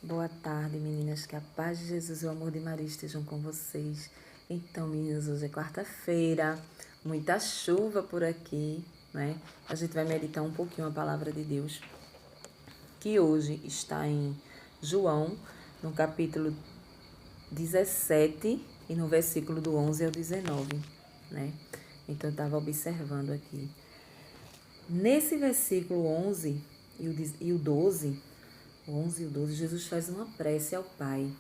Boa tarde, meninas. Que a paz de Jesus e o amor de Maria estejam com vocês. Então, meninas, hoje é quarta-feira, muita chuva por aqui, né? A gente vai meditar um pouquinho a palavra de Deus, que hoje está em João, no capítulo 17 e no versículo do 11 ao 19, né? Então, eu estava observando aqui. Nesse versículo 11 e o 12, o 11 e o 12, Jesus faz uma prece ao Pai,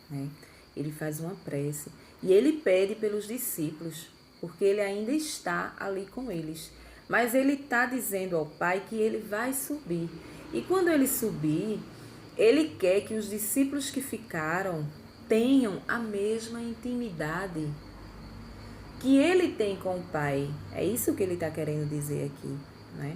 né? Ele faz uma prece e ele pede pelos discípulos, porque ele ainda está ali com eles. Mas ele está dizendo ao Pai que ele vai subir. E quando ele subir, ele quer que os discípulos que ficaram tenham a mesma intimidade que ele tem com o Pai. É isso que ele está querendo dizer aqui, né?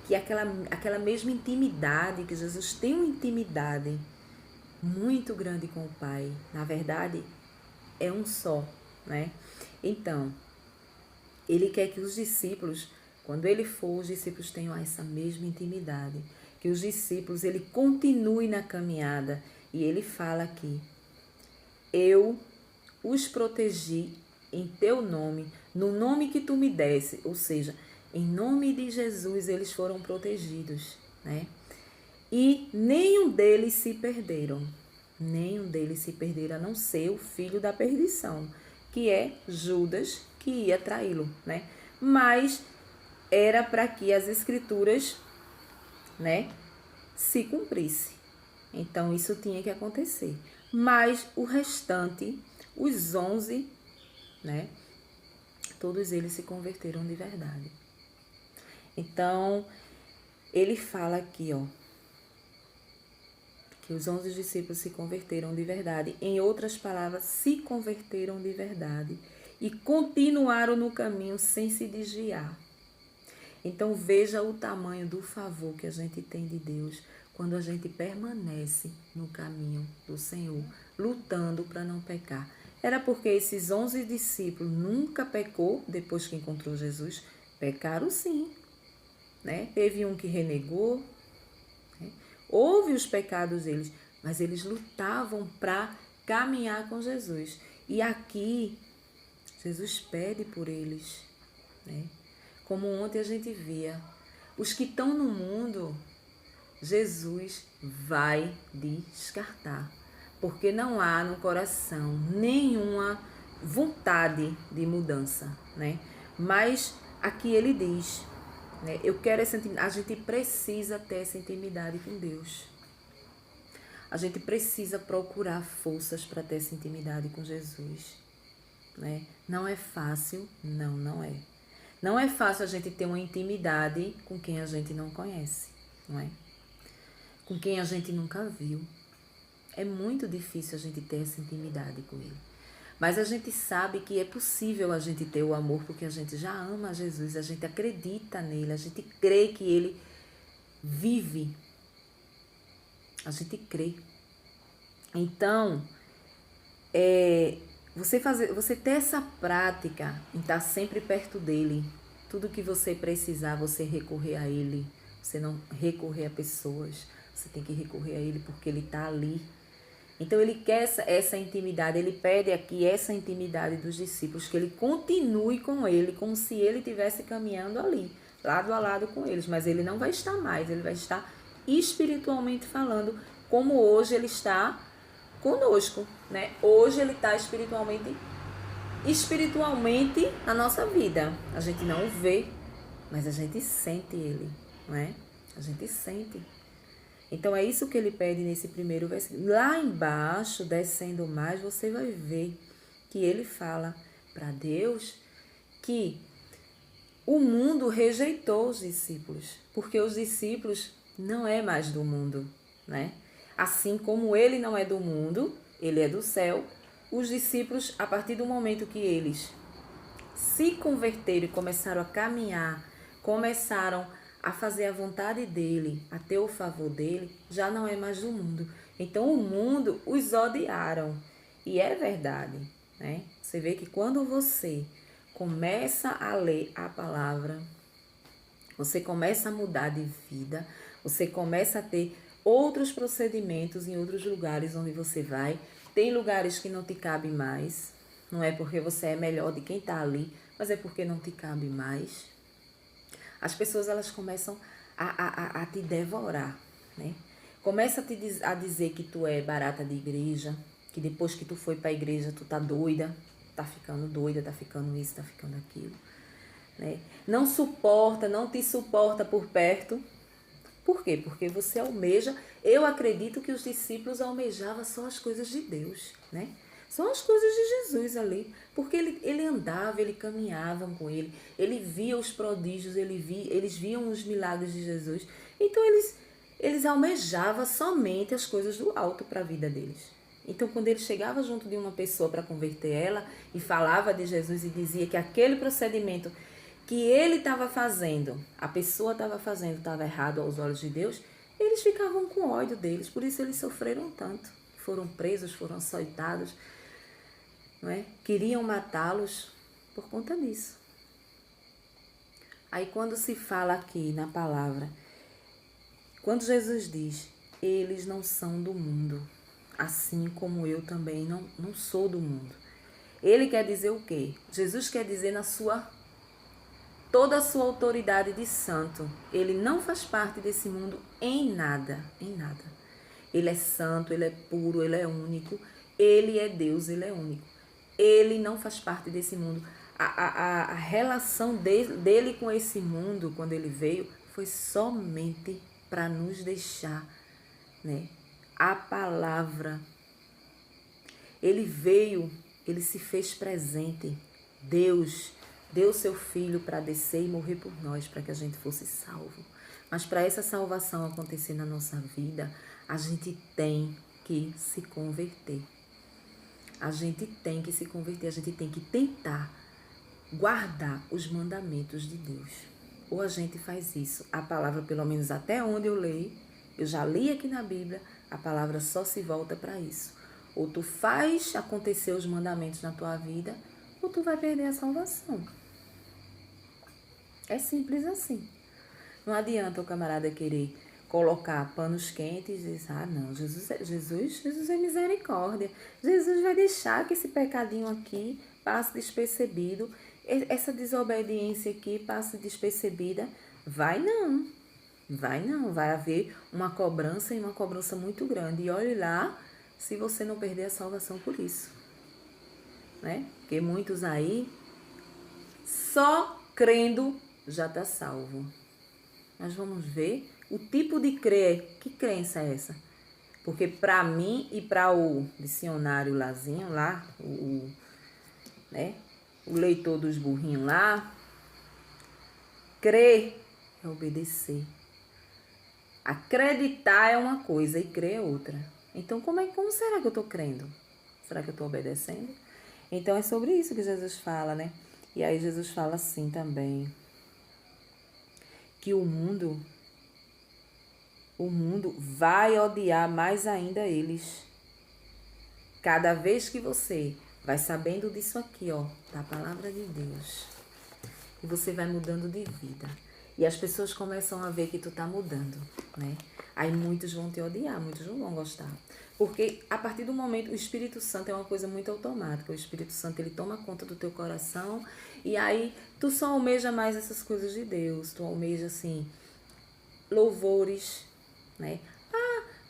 Que aquela mesma intimidade, que Jesus tem uma intimidade muito grande com o Pai. Na verdade, é um só, né? Então, ele quer que os discípulos, quando ele for, os discípulos tenham essa mesma intimidade. Que os discípulos, ele continue na caminhada. E ele fala aqui: eu os protegi em teu nome, no nome que tu me desse. Ou seja, em nome de Jesus eles foram protegidos, né? E nenhum deles se perderam. Nenhum deles se perderam, a não ser o filho da perdição, que é Judas, que ia traí-lo, né? Mas era para que as escrituras, né, se cumprisse. Então isso tinha que acontecer. Mas o restante, os 11, né, todos eles se converteram de verdade. Então, ele fala aqui, ó, que os 11 discípulos se converteram de verdade. Em outras palavras, se converteram de verdade e continuaram no caminho sem se desviar. Então, veja o tamanho do favor que a gente tem de Deus quando a gente permanece no caminho do Senhor, lutando para não pecar. Era porque esses 11 discípulos nunca pecou depois que encontrou Jesus? Pecaram sim, né? Teve um que renegou, né? Houve os pecados deles, mas eles lutavam para caminhar com Jesus. E aqui, Jesus pede por eles, né? Como ontem a gente via, os que estão no mundo, Jesus vai descartar, porque não há no coração nenhuma vontade de mudança, né? Mas aqui ele diz, né? Eu quero essa intimidade. A gente precisa ter essa intimidade com Deus. A gente precisa procurar forças para ter essa intimidade com Jesus, né? Não é fácil, não é. Não é fácil a gente ter uma intimidade com quem a gente não conhece, não é? Com quem a gente nunca viu. É muito difícil a gente ter essa intimidade com ele. Mas a gente sabe que é possível a gente ter o amor porque a gente já ama Jesus, a gente acredita nele, a gente crê que ele vive. A gente crê. Então, você ter essa prática em estar sempre perto dele, tudo que você precisar, você recorrer a ele, você não recorrer a pessoas, você tem que recorrer a ele porque ele está ali. Então ele quer essa intimidade, ele pede aqui essa intimidade dos discípulos, que ele continue com ele, como se ele estivesse caminhando ali, lado a lado com eles, mas ele não vai estar mais, ele vai estar espiritualmente falando, como hoje ele está conosco, né? Hoje ele está espiritualmente na nossa vida. A gente não o vê, mas a gente sente ele, não é? A gente sente. Então é isso que ele pede nesse primeiro versículo. Lá embaixo, descendo mais, você vai ver que ele fala para Deus que o mundo rejeitou os discípulos, porque os discípulos não é mais do mundo, né? Assim como ele não é do mundo, ele é do céu, os discípulos, a partir do momento que eles se converteram e começaram a caminhar, começaram a fazer a vontade dele, a ter o favor dele, já não é mais do mundo. Então o mundo os odiaram. E é verdade, né? Você vê que quando você começa a ler a palavra, você começa a mudar de vida, você começa a ter outros procedimentos em outros lugares onde você vai. Tem lugares que não te cabe mais. Não é porque você é melhor de quem está ali, mas é porque não te cabe mais. As pessoas, elas começam a te devorar, né? Começa a dizer que tu é barata de igreja, que depois que tu foi para a igreja tu tá doida, tá ficando isso, tá ficando aquilo, né? Não te suporta por perto. Por quê? Porque você almeja. Eu acredito que os discípulos almejavam só as coisas de Deus, né? Só as coisas de Jesus ali. Porque ele andava, ele caminhava com ele via os prodígios, eles viam os milagres de Jesus. Então eles almejavam somente as coisas do alto para a vida deles. Então, quando ele chegava junto de uma pessoa para converter ela e falava de Jesus e dizia que aquele procedimento que ele estava fazendo, a pessoa estava fazendo, estava errado aos olhos de Deus, eles ficavam com ódio deles. Por isso eles sofreram tanto. Foram presos, foram açoitados, não é? Queriam matá-los por conta disso. Aí quando se fala aqui na palavra, quando Jesus diz, eles não são do mundo, assim como eu também não sou do mundo. Ele quer dizer o quê? Jesus quer dizer toda a sua autoridade de santo. Ele não faz parte desse mundo em nada, em nada. Ele é santo, ele é puro, ele é único. Ele é Deus, ele é único. Ele não faz parte desse mundo. A relação dele com esse mundo, quando ele veio, foi somente para nos deixar, né, a palavra. Ele veio, ele se fez presente. Deus deu seu filho para descer e morrer por nós, para que a gente fosse salvo. Mas para essa salvação acontecer na nossa vida, a gente tem que se converter. A gente tem que se converter, a gente tem que tentar guardar os mandamentos de Deus. Ou a gente faz isso. A palavra, pelo menos até onde eu leio, eu já li aqui na Bíblia, a palavra só se volta para isso. Ou tu faz acontecer os mandamentos na tua vida, ou tu vai perder a salvação. É simples assim. Não adianta o camarada querer colocar panos quentes e dizer, não, Jesus é misericórdia. Jesus vai deixar que esse pecadinho aqui passe despercebido, essa desobediência aqui passe despercebida. Vai não, vai haver uma cobrança e uma cobrança muito grande. E olhe lá se você não perder a salvação por isso, né? Porque muitos aí, só crendo já está salvo. Nós vamos ver o tipo de crer. Que crença é essa? Porque para mim e para o dicionário Lazinho lá, né, o leitor dos burrinhos lá, crer é obedecer. Acreditar é uma coisa e crer é outra. Então como será que eu estou crendo? Será que eu estou obedecendo? Então é sobre isso que Jesus fala, né? E aí Jesus fala assim também, que o mundo vai odiar mais ainda eles. Cada vez que você vai sabendo disso aqui, ó, da palavra de Deus, e você vai mudando de vida, e as pessoas começam a ver que tu tá mudando, né? Aí muitos vão te odiar, muitos não vão gostar. Porque a partir do momento, o Espírito Santo é uma coisa muito automática. O Espírito Santo, ele toma conta do teu coração e aí tu só almeja mais essas coisas de Deus. Tu almeja, assim, louvores, né?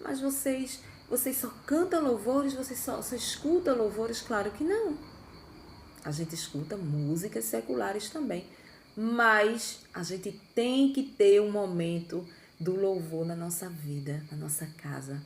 Mas vocês só cantam louvores, você escuta louvores? Claro que não. A gente escuta músicas seculares também. Mas a gente tem que ter um momento do louvor na nossa vida, na nossa casa,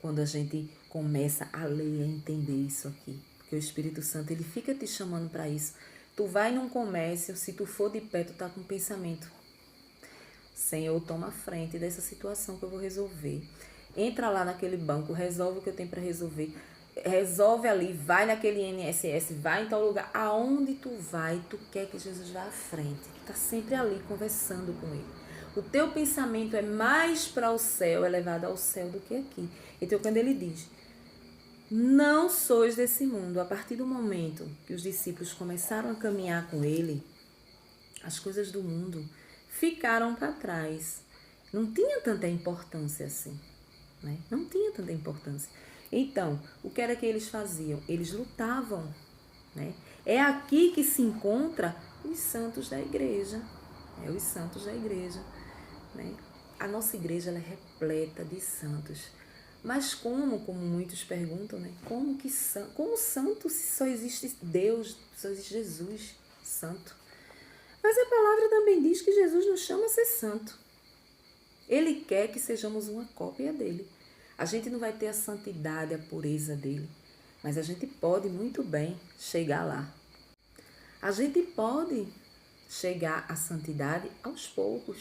quando a gente começa a ler, a entender isso aqui. Porque o Espírito Santo, ele fica te chamando para isso. Tu vai num comércio, se tu for de pé, tu tá com pensamento. Senhor, toma a frente dessa situação que eu vou resolver. Entra lá naquele banco, resolve o que eu tenho para resolver. Resolve ali, vai naquele INSS, vai em tal lugar. Aonde tu vai, tu quer que Jesus vá à frente. Tu tá sempre ali conversando com ele. O teu pensamento é mais para o céu, elevado ao céu do que aqui. Então, quando ele diz, não sois desse mundo, a partir do momento que os discípulos começaram a caminhar com ele, as coisas do mundo ficaram para trás. Não tinha tanta importância assim. né? Não tinha tanta importância. Então, o que era que eles faziam? Eles lutavam, né? É aqui que se encontra os santos da igreja, os santos da igreja, né? A nossa igreja ela é repleta de santos. Mas como muitos perguntam, né? Como santo se só existe Deus, só existe Jesus santo? Mas a palavra também diz que Jesus nos chama a ser santo. Ele quer que sejamos uma cópia dele. A gente não vai ter a santidade, a pureza dele, mas a gente pode muito bem chegar lá. A gente pode chegar à santidade aos poucos.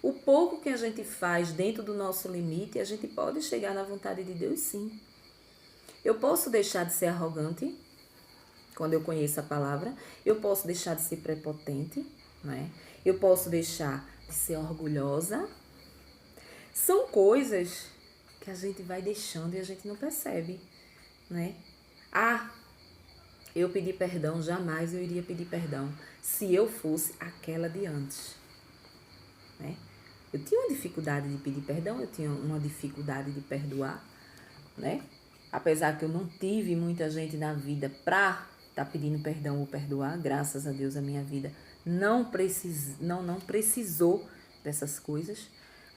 O pouco que a gente faz dentro do nosso limite, a gente pode chegar na vontade de Deus, sim. Eu posso deixar de ser arrogante quando eu conheço a palavra. Eu posso deixar de ser prepotente, né? Eu posso deixar de ser orgulhosa. São coisas que a gente vai deixando e a gente não percebe, né? Eu pedi perdão, jamais eu iria pedir perdão se eu fosse aquela de antes, né? Eu tinha uma dificuldade de pedir perdão, eu tinha uma dificuldade de perdoar, né? Apesar que eu não tive muita gente na vida pra estar pedindo perdão ou perdoar, graças a Deus a minha vida não precisou dessas coisas,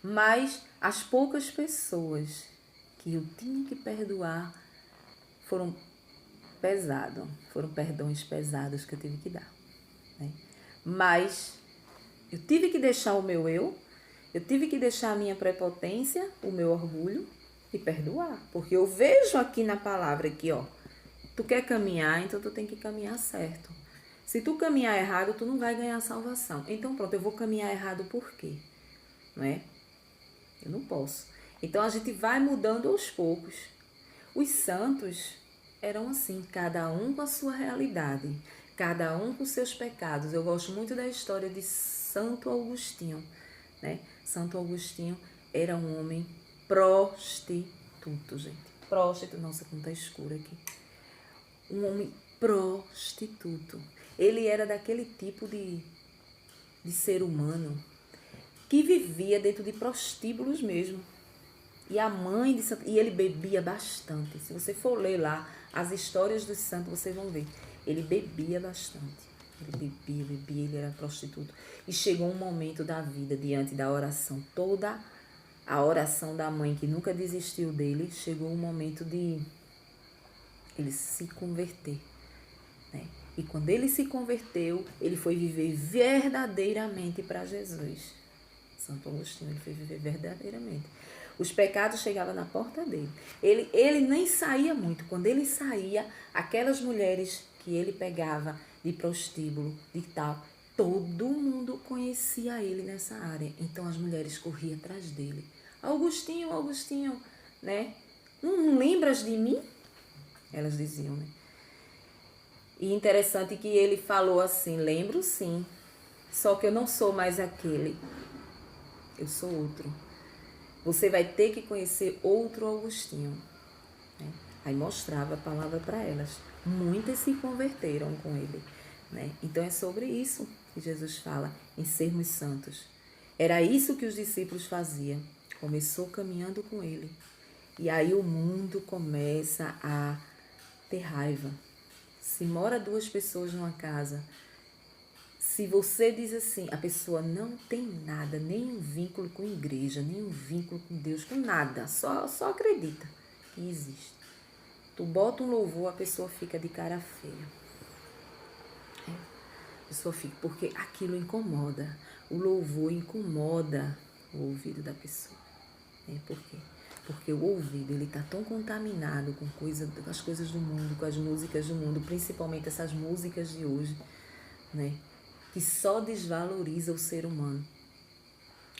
mas as poucas pessoas que eu tinha que perdoar foram perdões pesados que eu tive que dar, né? Mas eu tive que deixar o meu eu tive que deixar a minha prepotência, o meu orgulho e perdoar, porque eu vejo aqui na palavra que, tu quer caminhar, então tu tem que caminhar certo. Se tu caminhar errado, tu não vai ganhar salvação. Então pronto, eu vou caminhar errado por quê? Não é? Eu não posso. Então a gente vai mudando aos poucos. Os santos eram assim, cada um com a sua realidade, cada um com seus pecados. Eu gosto muito da história de Santo Agostinho, né? Santo Agostinho era um homem prostituto, gente. Prostituto, nossa, como tá escuro aqui. Um homem prostituto. Ele era daquele tipo de ser humano que vivia dentro de prostíbulos mesmo. E a mãe de Santo... E ele bebia bastante. Se você for ler lá as histórias dos santos, vocês vão ver. Ele bebia bastante. Ele bebia, ele era prostituto. E chegou um momento da vida, diante da oração, toda a oração da mãe, que nunca desistiu dele, chegou um momento de ele se converter, né? E quando ele se converteu, ele foi viver verdadeiramente para Jesus. Santo Agostinho, ele foi viver verdadeiramente. Os pecados chegavam na porta dele. Ele nem saía muito. Quando ele saía, aquelas mulheres que ele pegava de prostíbulo, de tal, todo mundo conhecia ele nessa área. Então as mulheres corriam atrás dele. Agostinho, né? Não lembras de mim? Elas diziam, né? E interessante que ele falou assim, lembro sim, só que eu não sou mais aquele, eu sou outro. Você vai ter que conhecer outro Agostinho, né? Aí mostrava a palavra para elas. Muitas se converteram com ele, né? Então é sobre isso que Jesus fala, em sermos santos. Era isso que os discípulos faziam. Começou caminhando com ele. E aí o mundo começa a ter raiva. Se mora 2 pessoas numa casa, se você diz assim, a pessoa não tem nada, nenhum vínculo com igreja, nenhum vínculo com Deus, com nada, só acredita que existe. Tu bota um louvor, a pessoa fica de cara feia. A pessoa fica, porque aquilo incomoda. O louvor incomoda o ouvido da pessoa. Por quê? Porque o ouvido, ele tá tão contaminado com as coisas do mundo, com as músicas do mundo, principalmente essas músicas de hoje, né? Que só desvaloriza o ser humano.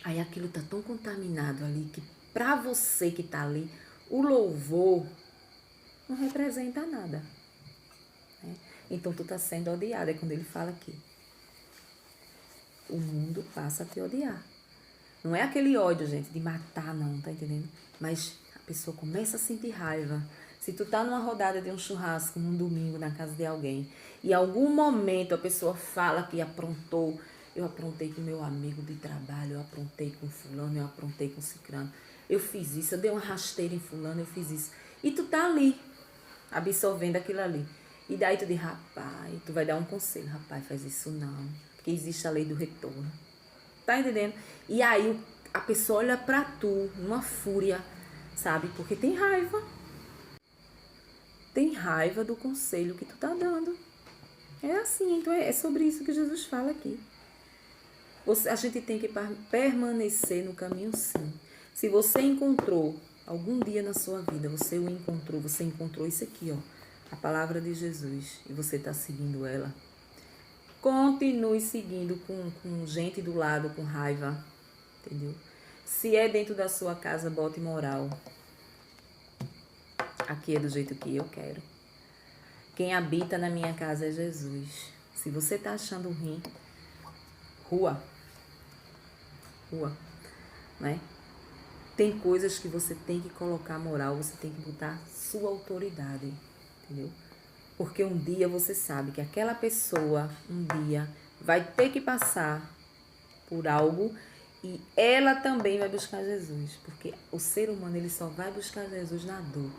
Aí aquilo tá tão contaminado ali que pra você que tá ali, o louvor não representa nada, né? Então tu tá sendo odiado, é quando ele fala aqui. O mundo passa a te odiar. Não é aquele ódio, gente, de matar, não, tá entendendo? Mas a pessoa começa a sentir raiva. Se tu tá numa rodada de um churrasco, num domingo, na casa de alguém, e em algum momento a pessoa fala que aprontou, eu aprontei com meu amigo de trabalho, eu aprontei com fulano, eu aprontei com cicrano. eu fiz isso, eu dei uma rasteira em fulano, eu fiz isso. E tu tá ali, absorvendo aquilo ali. E daí tu diz, rapaz, tu vai dar um conselho, rapaz, faz isso não, porque existe a lei do retorno. Tá entendendo? E aí a pessoa olha pra tu, numa fúria, sabe? Porque tem raiva. Tem raiva do conselho que tu tá dando. É assim, então é sobre isso que Jesus fala aqui. A gente tem que permanecer no caminho, sim. Se você encontrou algum dia na sua vida, você encontrou isso aqui, ó, a palavra de Jesus, e você está seguindo ela, continue seguindo com gente do lado, com raiva, entendeu? Se é dentro da sua casa, bote moral. Aqui é do jeito que eu quero. Quem habita na minha casa é Jesus. Se você está achando ruim, rua, né? Tem coisas que você tem que colocar moral, você tem que botar sua autoridade, entendeu? Porque um dia você sabe que aquela pessoa, um dia, vai ter que passar por algo e ela também vai buscar Jesus. Porque o ser humano, ele só vai buscar Jesus na dor.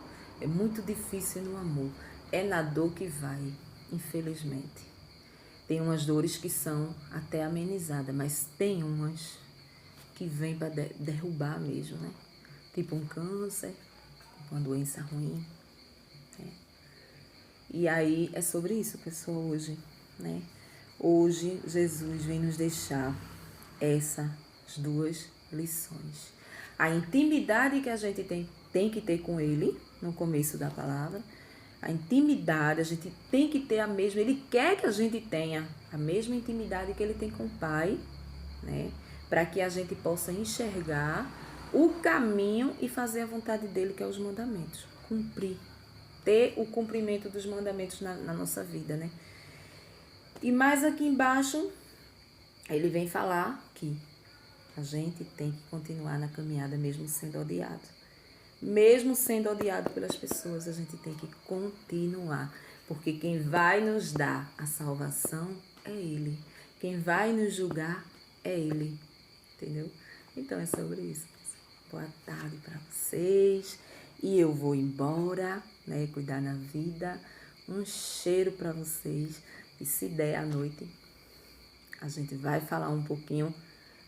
É muito difícil no amor. É na dor que vai, infelizmente. Tem umas dores que são até amenizadas, mas tem umas que vêm para derrubar mesmo, né? Tipo um câncer, uma doença ruim. Né? E aí é sobre isso, pessoal, hoje, né? Hoje Jesus vem nos deixar essas duas lições. A intimidade que a gente tem que ter com Ele, no começo da palavra. A intimidade, a gente tem que ter a mesma, Ele quer que a gente tenha a mesma intimidade que Ele tem com o Pai, né? Para que a gente possa enxergar o caminho e fazer a vontade dEle, que é os mandamentos. Cumprir, ter o cumprimento dos mandamentos na nossa vida, né? E mais aqui embaixo, ele vem falar que a gente tem que continuar na caminhada mesmo sendo odiado. Mesmo sendo odiado pelas pessoas, a gente tem que continuar. Porque quem vai nos dar a salvação é Ele. Quem vai nos julgar é Ele. Entendeu? Então é sobre isso. Boa tarde para vocês. E eu vou embora, né? Cuidar na vida. Um cheiro para vocês. E se der à noite, a gente vai falar um pouquinho,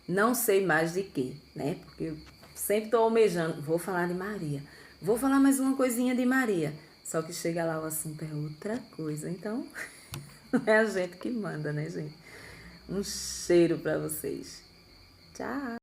não sei mais de quê, né? Porque eu sempre estou almejando, vou falar de Maria, vou falar mais uma coisinha de Maria. Só que chega lá o assunto é outra coisa, então não é a gente que manda, né, gente? Um cheiro para vocês. Tchau!